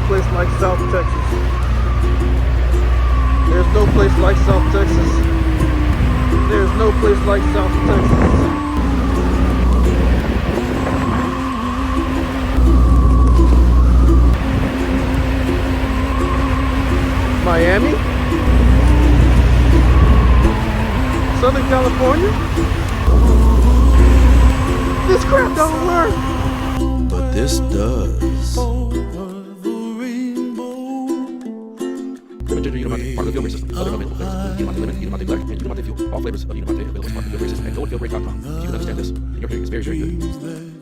place like South Texas. There's no place like South Texas. There's no place like South Texas. Miami? Southern California? This crap don't work. But this does. Unimate part of the flavor system. Other nominated flavors include Unimate Lemon, Unimate Black, and Unimate Fuel. All flavors of Unimate available as part of the flavor system at GoWithFlavor.com. If you can understand this, then your drink is very, very good.